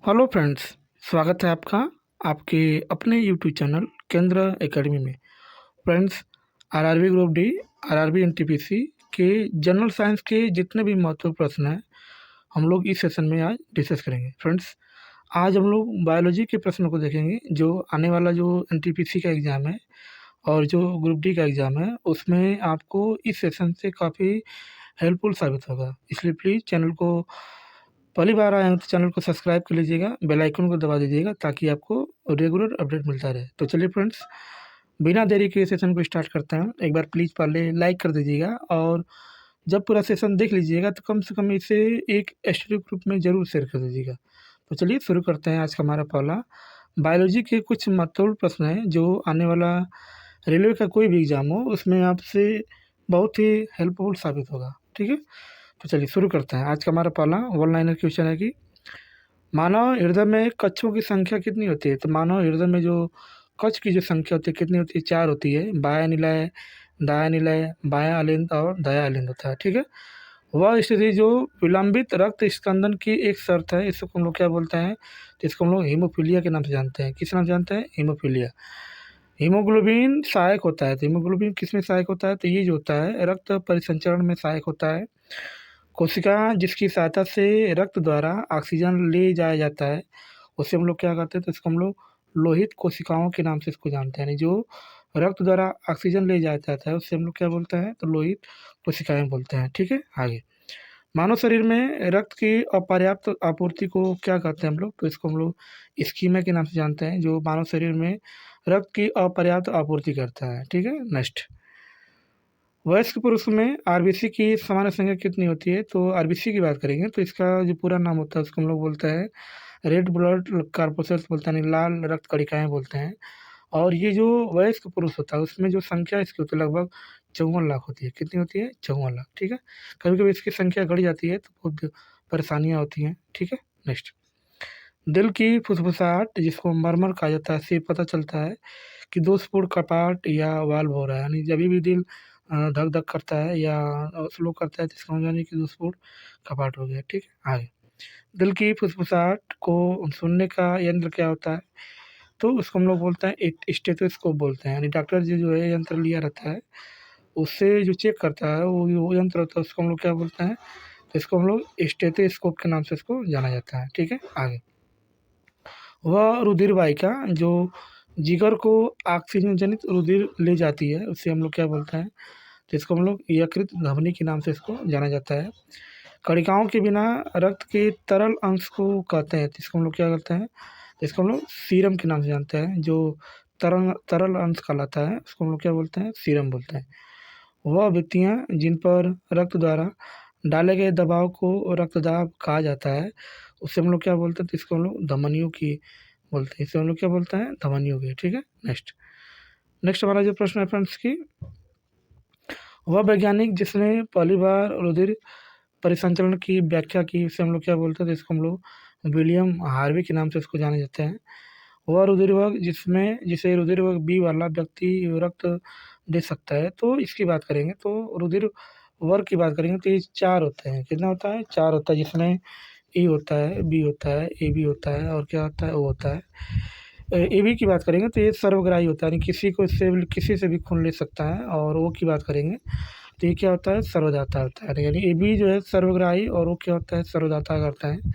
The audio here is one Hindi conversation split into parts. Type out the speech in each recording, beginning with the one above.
हेलो फ्रेंड्स, स्वागत है आपका आपके अपने यूट्यूब चैनल केंद्र एकेडमी में। Friends, RRB group D, RRB NTPC के जनरल साइंस के जितने भी महत्वपूर्ण प्रश्न हैं हम लोग इस सेशन में आज डिस्कस करेंगे। फ्रेंड्स, आज हम लोग बायोलॉजी के प्रश्नों को देखेंगे जो आने वाला जो एनटीपीसी का एग्ज़ाम है और जो ग्रुप डी का एग्ज़ाम है उसमें आपको इस सेशन से काफ़ी हेल्पफुल साबित होगा। इसलिए प्लीज़ चैनल को पहली बार आए हैं तो चैनल को सब्सक्राइब कर लीजिएगा, बेल आइकन को दबा दीजिएगा ताकि आपको रेगुलर अपडेट मिलता रहे। तो चलिए फ्रेंड्स, बिना देरी के सेशन को स्टार्ट करते हैं। एक बार प्लीज़ पहले लाइक कर दीजिएगा और जब पूरा सेशन देख लीजिएगा तो कम से कम इसे एक स्टडी ग्रुप में ज़रूर शेयर कर दीजिएगा। तो चलिए शुरू करते हैं। आज का हमारा पहला बायोलॉजी के कुछ महत्वपूर्ण प्रश्न हैं जो आने वाला रेलवे का कोई भी एग्ज़ाम हो उसमें आपसे बहुत ही हेल्पफुल साबित होगा। ठीक है, तो चलिए शुरू करते हैं। आज का हमारा पहला वन लाइनर क्वेश्चन है कि मानव हृदय में कक्षों की संख्या कितनी होती है? तो मानव हृदय में जो कक्ष की जो संख्या होती है कितनी होती है? 4 होती है। बायां निलय, दायां निलय, बायां अलिंद और दायां अलिंद होता है। ठीक है, वह स्थिति जो विलंबित रक्त स्कंदन की एक शर्त है, इसको हम लोग क्या बोलते हैं? तो इसको हम लोग हीमोफीलिया के नाम से जानते हैं। किस नाम से जानते हैं? हीमोफीलिया। हीमोग्लोबिन सहायक होता है। तो हीमोग्लोबिन किस में सहायक होता है? तो ये जो होता है रक्त परिसंचरण में सहायक होता है। कोशिका जिसकी सहायता से रक्त द्वारा ऑक्सीजन ले जाया जाता है उसे हम लोग क्या कहते हैं? तो इसको हम लोग लोहित कोशिकाओं के नाम से इसको जानते हैं। यानी जो रक्त द्वारा ऑक्सीजन ले जाया जाता है उससे हम लोग क्या बोलते हैं? तो लोहित कोशिकाएं बोलते हैं। ठीक है, आगे मानव शरीर में रक्त की अपर्याप्त आपूर्ति को क्या कहते हैं हम लोग? तो इसको हम लोग इस्कीमिया के नाम से जानते हैं, जो मानव शरीर में रक्त की अपर्याप्त आपूर्ति करता है। ठीक है, नेक्स्ट, वयस्क पुरुष में आरबीसी की सामान्य संख्या कितनी होती है? तो आरबीसी की बात करेंगे तो इसका जो पूरा नाम होता है उसको हम लोग बोलते हैं रेड ब्लड कॉर्पसेल्स बोलते हैं, यानी लाल रक्त कणिकाएं बोलते हैं। और ये जो वयस्क पुरुष होता है उसमें जो संख्या इसकी होती है लगभग 54 लाख होती है। कितनी होती है? 54 लाख। ठीक है, कभी कभी इसकी संख्या बढ़ जाती है तो बहुत परेशानियाँ होती हैं। ठीक है, नेक्स्ट, दिल की फुसफुसाहट जिसको मरमर कहा जाता है से पता चलता है कि दोषपूर्ण कपाट या वाल्व हो रहा है। यानी जब भी दिल धक धक करता है या स्लो करता है तो इसका मतलब यानी कि दोषपूर्ण कपाट हो गया। ठीक है, आगे दिल की फुसफुसाहट को सुनने का यंत्र क्या होता है? तो उसको हम लोग बोलते हैं स्टेथोस्कोप बोलते हैं। यानी डॉक्टर जी जो है यंत्र लिया रहता है उससे जो चेक करता है वो यंत्र होता है, उसको हम लोग क्या बोलते हैं? तो इसको हम लोग स्टेथोस्कोप के नाम से इसको जाना जाता है। ठीक है, आगे वह रुधिर वाहिका जो जिगर को ऑक्सीजन जनित रुधिर ले जाती है उसे हम लोग क्या बोलते हैं? तो इसको हम लोग यकृत धमनी के नाम से इसको जाना जाता है। कणिकाओं के बिना रक्त के तरल अंश को कहते हैं, तो इसको हम लोग क्या करते हैं? तो इसको हम लोग सीरम के नाम से जानते हैं। जो तरल तरल अंश कहलाता है उसको हम लोग क्या बोलते हैं? सीरम बोलते हैं। वह व्यक्तियाँ जिन पर रक्त द्वारा डाले गए दबाव को रक्तदाब कहा जाता है उसे हम लोग क्या बोलते हैं? तो इसको हम लोग धमनियों की बोलते हैं। इसे हम लोग क्या बोलते हैं? धमनियों की। ठीक है, नेक्स्ट, नेक्स्ट हमारा जो प्रश्न है फ्रेंड्स की, वह वैज्ञानिक जिसने पहली बार रुधिर परिसंचरण की व्याख्या की उसे हम लोग क्या बोलते हैं? तो इसको हम लोग विलियम हार्वी के नाम से इसको जाने जाते हैं। वह रुधिरवर्ग जिसमें जिसे रुधिरवर्ग बी वाला व्यक्ति रक्त दे सकता है। तो इसकी बात करेंगे तो रुधिर वर्ग की बात करेंगे तो ये 4 होते हैं। कितना होता है? 4 होता है, जिसमें ए होता है, बी होता है, ए बी होता है और क्या होता है? ओ होता है। ए बी की बात करेंगे तो ये सर्वग्राही होता है, यानी किसी से भी खून ले सकता है। और ओ की बात करेंगे तो ये क्या होता है? सर्वदाता होता है। यानी ए बी जो है सर्वग्राही और वो क्या होता है? सर्वदाता करता है।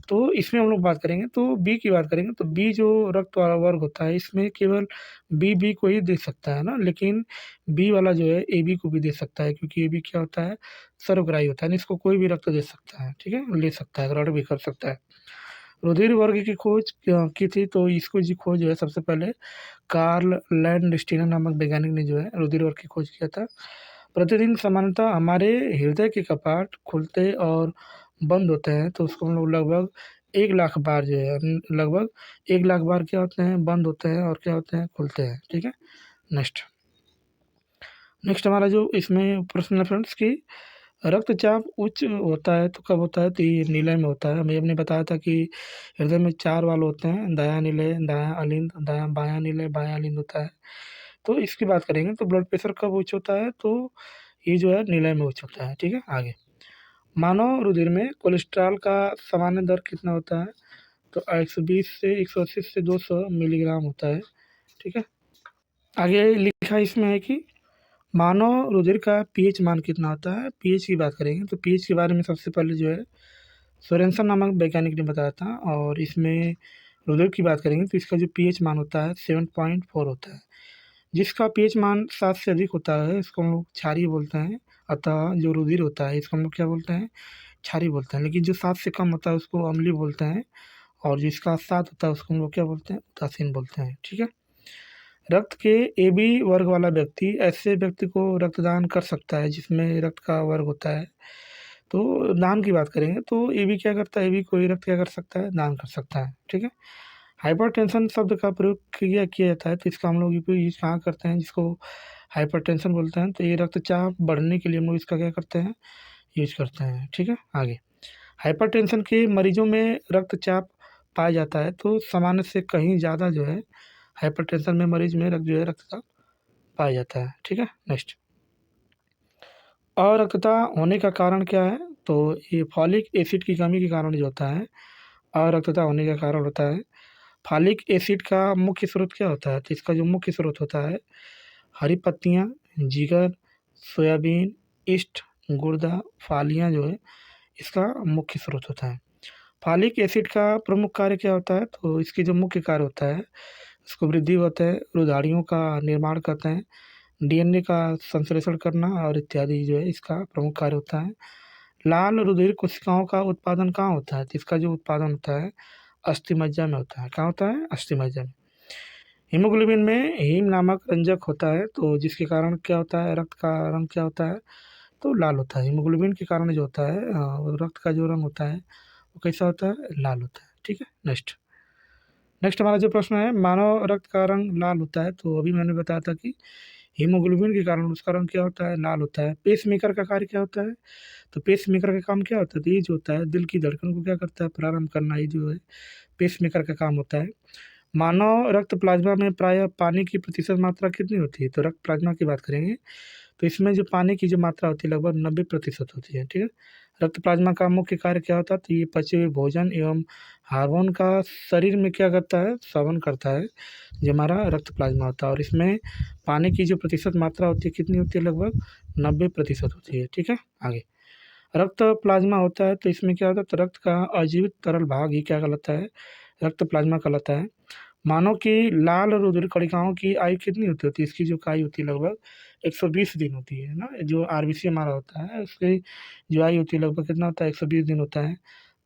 तो इसमें हम लोग बात करेंगे तो बी की बात करेंगे तो बी जो रक्त वाला वर्ग होता है इसमें केवल बी को ही दे सकता है ना, लेकिन बी वाला जो है ए बी को भी दे सकता है क्योंकि ए बी क्या होता है? सर्वग्राही होता है, यानी इसको कोई भी रक्त दे सकता है। ठीक है, ले सकता है, ग्रहण भी कर सकता है। रुधिर वर्ग की खोज की थी तो इसको जी खोज जो है सबसे पहले कार्ल लैंडस्टीनर नामक वैज्ञानिक ने जो है रुधिर वर्ग की खोज किया था। प्रतिदिन सामान्यतः हमारे हृदय के कपाट खुलते और बंद होते हैं तो उसको हम लोग लगभग 1 लाख बार जो है लगभग 1 लाख बार क्या होते हैं? बंद होते हैं और क्या होते हैं? खुलते हैं। ठीक है, नेक्स्ट, नेक्स्ट हमारा जो इसमें प्रश्न है फ्रेंड्स की रक्तचाप उच्च होता है तो कब होता है? तो ये निलय में होता है। हमें हमने बताया था कि हृदय में 4 वाल्व होते हैं, दायां निलय, दायां अलिंद, दायां बायां निलय, बायां अलिंद होता है। तो इसकी बात करेंगे तो ब्लड प्रेशर कब उच्च होता है? तो ये जो है निलय में उच्च होता है। ठीक है, आगे मानव रुधिर में कोलेस्ट्रॉल का सामान्य दर कितना होता है? तो 120 से 180 से 200 मिलीग्राम होता है, ठीक है। आगे लिखा इसमें है कि मानव रुधिर का पीएच मान कितना होता है। पीएच की बात करेंगे तो पीएच के बारे में सबसे पहले जो है सोरेनसन नामक वैज्ञानिक ने बताया था, और इसमें रुधिर की बात करेंगे तो इसका जो पीएच मान होता है 7.4 होता है। जिसका पीएच मान 7 से अधिक होता है इसको हम लोग क्षारीय बोलते हैं, अतः जो रुधिर होता है इसको हम लोग क्या बोलते हैं, क्षारीय बोलते हैं। लेकिन जो 7 से कम होता है उसको अम्लीय बोलते हैं, और जिसका 7 होता है उसको हम लोग क्या बोलते हैं, उदासीन बोलते हैं, ठीक है। रक्त के AB वर्ग वाला व्यक्ति ऐसे व्यक्ति को रक्तदान कर सकता है जिसमें रक्त का वर्ग होता है। तो दान की बात करेंगे तो AB क्या करता है, AB कोई रक्त क्या कर सकता है, दान कर सकता है, ठीक है। हाइपरटेंशन शब्द का प्रयोग किया जाता है तो इसका हम लोग उपयोग यूज कहाँ करते हैं, जिसको हाइपरटेंशन बोलते हैं। तो ये रक्तचाप बढ़ने के लिए हम लोग इसका क्या करते हैं, यूज करते हैं, ठीक है। आगे हाइपरटेंशन के मरीजों में रक्तचाप पाया जाता है तो सामान्य से कहीं ज़्यादा जो है हाइपरटेंशन में मरीज में जो है रक्तचाप पाया जाता है, ठीक है। नेक्स्ट, अरक्तता होने का कारण क्या है, तो ये फॉलिक एसिड की कमी के कारण जो होता है अरक्तता होने का कारण होता है। फॉलिक एसिड का मुख्य स्रोत क्या होता है, तो इसका जो मुख्य स्रोत होता है हरी पत्तियाँ, जिगर, सोयाबीन, ईस्ट, गुर्दा, फालियाँ जो है इसका मुख्य स्रोत होता है। फॉलिक एसिड का प्रमुख कार्य क्या होता है, तो इसकी जो मुख्य कार्य होता है इसको वृद्धि होता है, रुधारियों का निर्माण करते हैं, डीएनए का संश्लेषण करना और इत्यादि जो है इसका प्रमुख कार्य होता है। लाल रुधिर कोशिकाओं का उत्पादन कहाँ होता है, तो इसका जो उत्पादन होता है अस्थिमज्जा में होता है। कहाँ होता है, अस्थिमज्जा में। हीमोग्लोबिन में हीम नामक रंजक होता है तो जिसके कारण क्या होता है, रक्त का रंग क्या होता है, तो लाल होता है। हीमोग्लोबिन के कारण जो होता है वो रक्त का जो रंग होता है वो कैसा होता है, लाल होता है, ठीक है। नेक्स्ट, हमारा जो प्रश्न है मानव रक्त का रंग लाल होता है, तो अभी मैंने बताया था कि हीमोग्लोबिन के कारण उसका रंग क्या होता है, लाल होता है। पेसमेकर का कार्य क्या होता है, तो पेसमेकर का काम क्या होता है, तो ये जो होता है दिल की धड़कन को क्या करता है, प्रारंभ करना, ये जो है पेसमेकर का काम होता है। मानव रक्त प्लाज्मा में प्रायः पानी की प्रतिशत मात्रा कितनी होती है, तो रक्त प्लाज्मा की बात करेंगे तो इसमें जो पानी की जो मात्रा होती है लगभग 90% होती है, ठीक है। रक्त प्लाज्मा का मुख्य कार्य क्या होता है, तो ये पचे हुए भोजन एवं हार्मोन का शरीर में क्या करता है, शोधन करता है, जो हमारा रक्त प्लाज्मा होता है। और इसमें पानी की जो प्रतिशत मात्रा होती है कितनी होती है, लगभग 90% होती है, ठीक है। आगे रक्त प्लाज्मा होता है तो इसमें क्या होता है, तो रक्त का अजीवित तरल भाग ही क्या कहलाता है, रक्त प्लाज्मा कहलाता है। मानव की लाल रुधिर कणिकाओं की आयु कितनी होती है, इसकी जो आयु होती है लगभग 120 दिन होती है ना। जो आरबीसी हमारा होता है उसकी जो आयु होती है लगभग कितना होता है, 120 दिन होता है।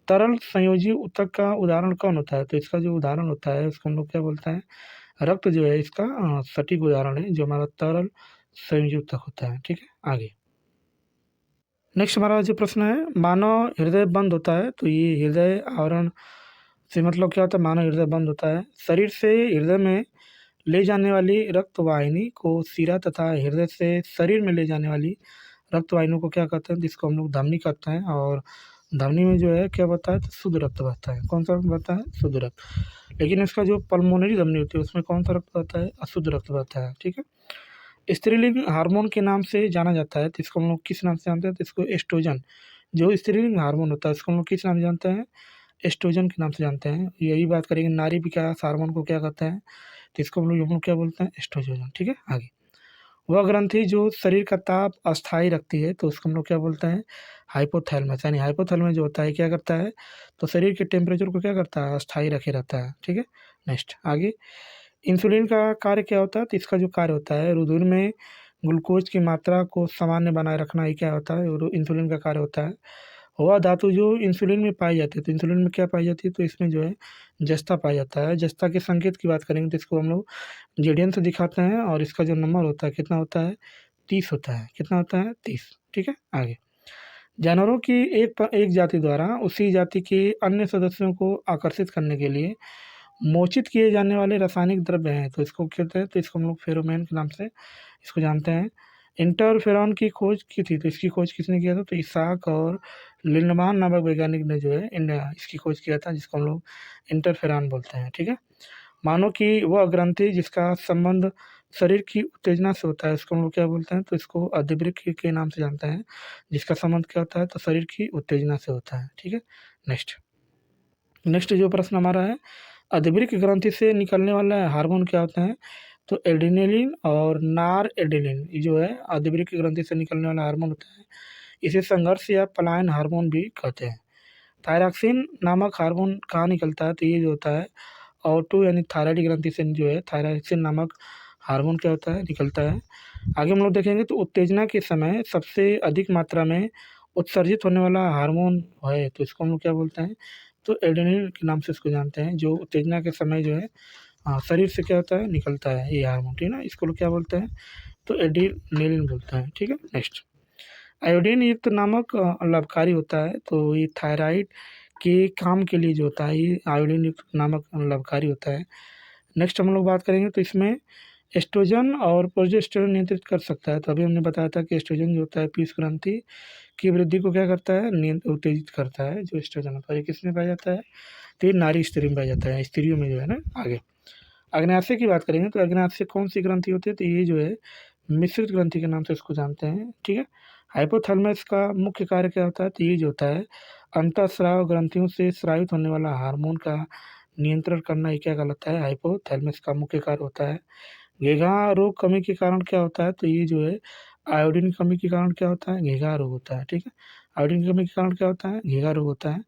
तरल संयोजी ऊतक का उदाहरण कौन होता है, तो इसका जो उदाहरण होता है उसको हम लोग क्या बोलते हैं, रक्त जो है इसका सटीक उदाहरण है जो हमारा तरल संयोजी ऊतक होता है, ठीक है। आगे नेक्स्ट हमारा जो प्रश्न है मानव हृदय बंद होता है, तो ये हृदय आवरण से मतलब क्या होता है, मानव हृदय बंद होता है। शरीर से हृदय में ले जाने वाली रक्त वाहिनी को सिरा तथा हृदय से शरीर में ले जाने वाली रक्त वाहिनी को क्या कहते हैं, जिसको हम लोग धमनी कहते हैं। और धमनी में जो है क्या बहता है, तो शुद्ध रक्त बहता है। कौन सा रक्त बहता है, शुद्ध रक्त। लेकिन इसका जो पल्मोनरी धमनी होती है उसमें कौन सा रक्त बहता है, अशुद्ध रक्त बहता है, ठीक है। स्त्रीलिंग हार्मोन के नाम से जाना जाता है तो इसको हम लोग किस नाम से जानते हैं, तो इसको एस्ट्रोजन, जो स्त्रीलिंग हार्मोन होता है इसको हम लोग किस नाम से जानते हैं, एस्ट्रोजन के नाम से जानते हैं। यही बात करेंगे नारी विकास हार्मोन को क्या कहते हैं, तो इसको हम लोग क्या बोलते हैं, एस्ट्रोजन, ठीक है। आगे वह ग्रंथि जो शरीर का ताप अस्थायी रखती है तो उसको हम लोग क्या बोलते हैं, हाइपोथैलेमस। यानी हाइपोथैलेमस जो होता है क्या करता है, तो शरीर के टेम्परेचर को क्या करता है, अस्थायी रखे रहता है, ठीक है। नेक्स्ट आगे इंसुलिन का कार्य क्या होता है, तो इसका जो कार्य होता है रुधिर में ग्लूकोज की मात्रा को सामान्य बनाए रखना ही क्या होता है, और इंसुलिन का कार्य होता है। वह धातु जो इंसुलिन में पाई जाती है, तो इंसुलिन में क्या पाई जाती है, तो इसमें जो है जस्ता पाया जाता है। जस्ता के संकेत की बात करेंगे तो इसको हम लोग जेडियन से दिखाते हैं, और इसका जो नंबर होता है कितना होता है, 30 होता है। कितना होता है, 30, ठीक है। आगे जानवरों की एक जाति द्वारा उसी जाति के अन्य सदस्यों को आकर्षित करने के लिए मोचित किए जाने वाले रासायनिक द्रव्य हैं, तो इसको कहते हैं, तो इसको हम लोग फेरोमोन के नाम से इसको जानते हैं। इंटरफेरॉन की खोज की थी, तो इसकी खोज किसने किया था, तो इसाक और लिंडमान नामक वैज्ञानिक ने जो है इसकी खोज किया था, जिसको हम लोग इंटरफेरॉन बोलते हैं, ठीक है। मानो कि वह ग्रंथि जिसका संबंध शरीर की उत्तेजना से होता है इसको हम लोग क्या बोलते हैं, तो इसको अधिवृक्क के नाम से जानते हैं, जिसका संबंध क्या होता है, तो शरीर की उत्तेजना से होता है, ठीक है। नेक्स्ट नेक्स्ट जो प्रश्न हमारा है, अधवृक्क ग्रंथि से निकलने वाला हार्मोन क्या होता है? तो एड्रेनलिन और नार एड्रेनलिन ये जो है अधवृक्क ग्रंथि से निकलने वाला हार्मोन होता है। इसे संघर्ष या पलायन हार्मोन भी कहते हैं। थायरॉक्सिन नामक हार्मोन कहाँ निकलता है? तो ये जो होता है O2 यानी थायराइड ग्रंथि से जो है थायरॉक्सिन नामक हार्मोन क्या होता है? निकलता है। आगे हम लोग देखेंगे तो उत्तेजना के समय सबसे अधिक मात्रा में उत्सर्जित होने वाला हार्मोन है, तो इसको हम लोग क्या बोलते हैं? तो एड्रेनलिन के नाम से इसको जानते हैं, जो उत्तेजना के समय जो है शरीर से क्या होता है? निकलता है ये हार्मोन, ठीक है ना? इसको लोग क्या बोलते हैं? तो एड्रेनलिन बोलते हैं, ठीक है। नेक्स्ट, आयोडीन युक्त नमक लाभकारी होता है, तो ये थायराइड के काम के लिए जो होता है ये आयोडीन युक्त नमक लाभकारी होता है। नेक्स्ट हम लोग बात करेंगे तो इसमें एस्ट्रोजन और प्रोजेस्टेरोन नियंत्रित कर सकता है। तो अभी हमने बताया था कि एस्ट्रोजन जो होता है पीयूष ग्रंथि की वृद्धि को क्या करता है? उत्तेजित करता है। जो एस्ट्रोजन होता है ये किसमें पाया जाता है? तो ये नारी स्त्री में पाया जाता है, स्त्रियों में जो है ना। आगे अग्नाशय की बात करेंगे तो अग्नाशय कौन सी ग्रंथि होती है? तो ये जो है मिश्रित ग्रंथि के नाम से इसको जानते हैं, ठीक है। हाइपोथैलेमस का मुख्य कार्य क्या होता है? तो ये जो होता है अंतःस्राव ग्रंथियों से स्रावित होने वाला हार्मोन का नियंत्रण करना, ये क्या कहलाता है? हाइपोथैलेमस का मुख्य कार्य होता है। घेघा रोग कमी के कारण क्या होता है? तो ये जो है आयोडीन की कमी के कारण क्या होता है? घेघा रोग होता है, ठीक है। आयोडीन की कमी के कारण क्या होता है? घेघा रोग होता है।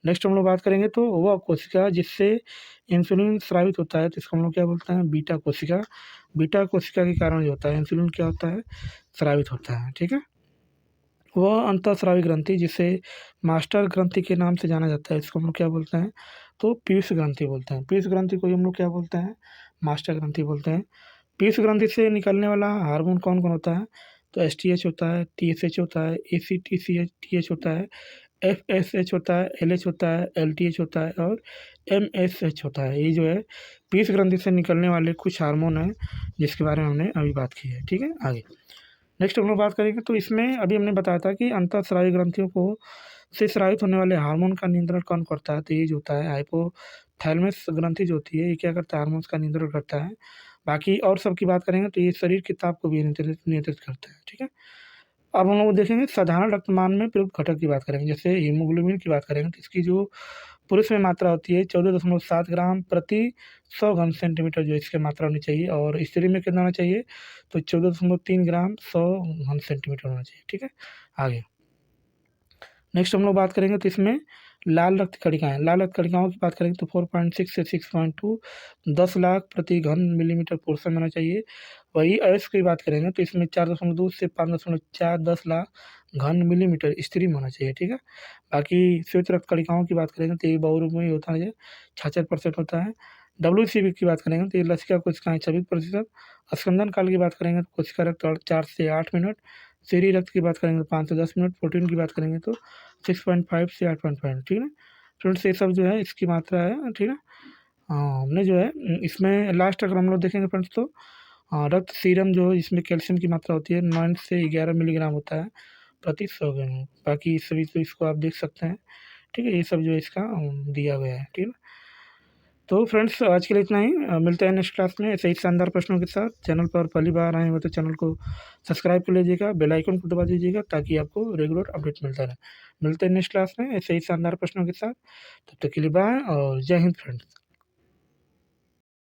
नेक्स्ट हम लोग बात करेंगे तो वह कोशिका जिससे इंसुलिन स्रावित होता है, तो इसको हम लोग क्या बोलते हैं? बीटा कोशिका। बीटा कोशिका के कारण जो होता है इंसुलिन क्या होता है? स्रावित होता है, ठीक है। वह अंतःस्रावी ग्रंथि जिसे मास्टर ग्रंथि के नाम से जाना जाता है, इसको हम लोग क्या बोलते हैं? तो पीयूष ग्रंथि बोलते हैं। पीयूष ग्रंथि को ही हम लोग क्या बोलते हैं? मास्टर ग्रंथि बोलते हैं। पीयूष ग्रंथि से निकलने वाला हार्मोन कौन कौन होता है? तो एसटीएच होता है, टीएसएच होता है, एसीटीसीएच होता है, एफएसएच होता है, एलएच होता है, एलटीएच होता है और एमएसएच होता है। ये जो है पीयूष ग्रंथि से निकलने वाले कुछ हार्मोन हैं जिसके बारे में हमने अभी बात की है, ठीक है। आगे नेक्स्ट हम लोग बात करेंगे तो इसमें अभी हमने बताया था कि अंतःस्रावी ग्रंथियों को से स्रावित होने वाले हार्मोन का नियंत्रण कौन करता है? तो ये जो होता है हाइपोथैलेमस ग्रंथि जो होती है ये क्या करता है? हार्मोन्स का नियंत्रण करता है। बाकी और सब की बात करेंगे तो ये शरीर के ताप को भी नियंत्रित करता है, ठीक है। अब हम लोग देखेंगे साधारण रक्तमान में प्रयुक्त घटक की बात करेंगे, जैसे हीमोग्लोबिन की बात करेंगे तो इसकी जो पुरुष में मात्रा होती है 14.7 ग्राम प्रति 100 घन सेंटीमीटर जो इसकी मात्रा होनी चाहिए, और स्त्री में कितना होना चाहिए? तो 14.3 ग्राम 100 घन सेंटीमीटर होना चाहिए, ठीक है। आगे नेक्स्ट हम लोग बात करेंगे तो इसमें लाल रक्त कणिकाएँ, लाल रक्त कणिकाओं की बात करेंगे तो 4.6 से 6.2 10 लाख प्रति घन मिलीमीटर पोर्शन में होना चाहिए। वही अयस्क की बात करेंगे तो इसमें 4.2 से 5.4 10 लाख घन मिलीमीटर स्त्री में होना चाहिए, ठीक है। बाकी श्वेत रक्त कणिकाओं की बात करेंगे तो ये बहुरूपी होता है, 66% होता है। WCB की बात करेंगे तो ये लसिका कोशिकाएँ 26%। स्कंदन काल की बात करेंगे तो कोशिका रक्त 4 से 8 मिनट। शरीर रक्त की बात करेंगे तो 5 से 10 मिनट। प्रोटीन की बात करेंगे तो 6.5 से 8.5, ठीक है ना। फ्रेंड्स ये सब जो है इसकी मात्रा है, ठीक है। हमने जो है इसमें लास्ट अगर हम लोग देखेंगे फ्रेंड्स तो रक्त सीरम जो है इसमें कैल्शियम की मात्रा होती है 9 से 11 मिलीग्राम होता है प्रति 100 ग्राम। बाकी सभी तो इसको आप देख सकते हैं, ठीक है। ये सब जो है इसका दिया गया है, ठीक है। तो फ्रेंड्स आज के लिए इतना ही, मिलते हैं नेक्स्ट क्लास में ऐसे ही शानदार प्रश्नों के साथ। चैनल पर पहली बार आए हो तो चैनल को सब्सक्राइब कर लीजिएगा, बेल आइकन को दबा दीजिएगा ताकि आपको रेगुलर अपडेट मिलता रहे। मिलते हैं नेक्स्ट क्लास में ऐसे ही शानदार प्रश्नों के साथ। तब तक के लिए बाय और जय हिंद फ्रेंड्स।